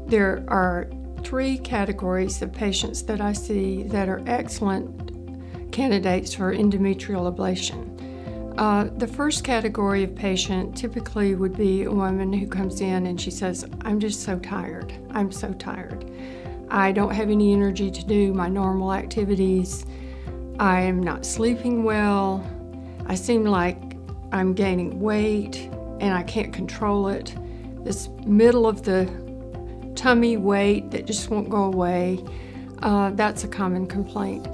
There are three categories of patients that I see that are excellent candidates for endometrial ablation. The first category of patient typically would be a woman who comes in and she says, I'm just so tired. I'm so tired. I don't have any energy to do my normal activities. I am not sleeping well. I seem like I'm gaining weight and I can't control it. This middle of the tummy weight that just won't go away, that's a common complaint.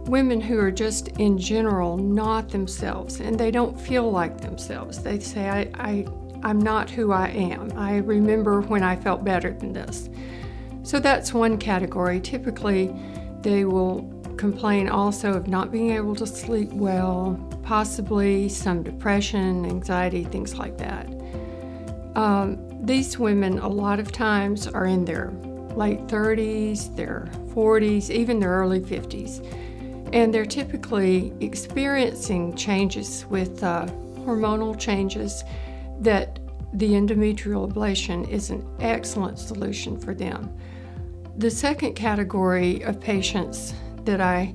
Women who are just in general not themselves and they don't feel like themselves. They say, I'm not who I am. I remember when I felt better than this. So that's one category. Typically, they will complain also of not being able to sleep well, possibly some depression, anxiety, things like that. These women a lot of times are in their late 30s, their 40s, even their early 50s. And they're typically experiencing changes with hormonal changes that the endometrial ablation is an excellent solution for them. The second category of patients that I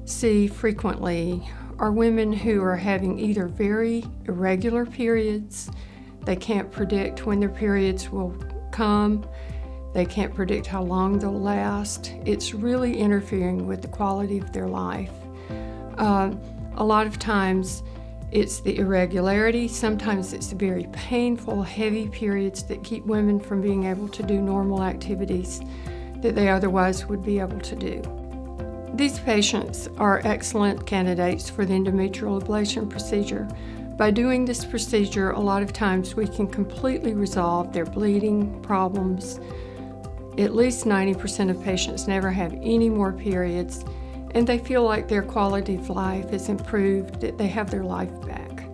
see frequently are women who are having either very irregular periods. They can't predict when their periods will come. They can't predict how long they'll last. It's really interfering with the quality of their life. A lot of times it's the irregularity. Sometimes it's the very painful, heavy periods that keep women from being able to do normal activities that they otherwise would be able to do. These patients are excellent candidates for the endometrial ablation procedure. By doing this procedure, a lot of times we can completely resolve their bleeding problems. At least 90% of patients never have any more periods, and they feel like their quality of life is improved, that they have their life back.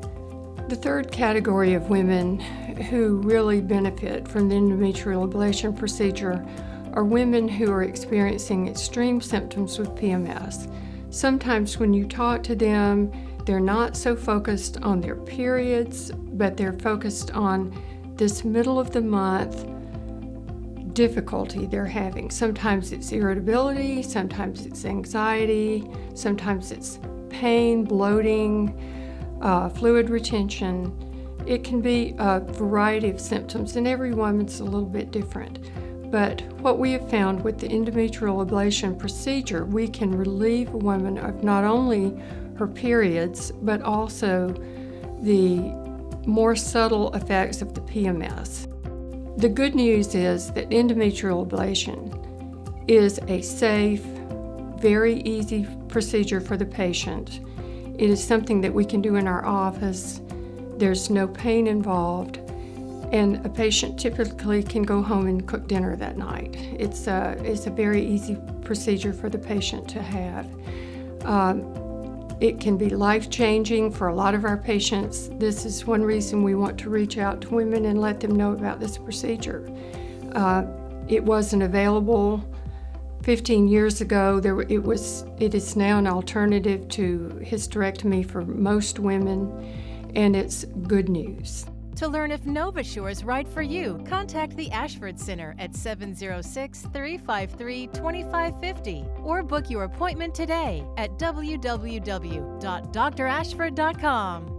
The third category of women who really benefit from the endometrial ablation procedure are women who are experiencing extreme symptoms with PMS. Sometimes when you talk to them, they're not so focused on their periods, but they're focused on this middle of the month difficulty they're having. Sometimes it's irritability, sometimes it's anxiety, sometimes it's pain, bloating, fluid retention. It can be a variety of symptoms, and every woman's a little bit different. But what we have found with the endometrial ablation procedure, we can relieve a woman of not only her periods, but also the more subtle effects of the PMS. The good news is that endometrial ablation is a safe, very easy procedure for the patient. It is something that we can do in our office. There's no pain involved, and a patient typically can go home and cook dinner that night. It's a very easy procedure for the patient to have. It can be life-changing for a lot of our patients. This is one reason we want to reach out to women and let them know about this procedure. It wasn't available 15 years ago. It is now an alternative to hysterectomy for most women, and it's good news. To learn if NovaSure is right for you, contact the Ashford Center at 706-353-2550 or book your appointment today at www.drashford.com.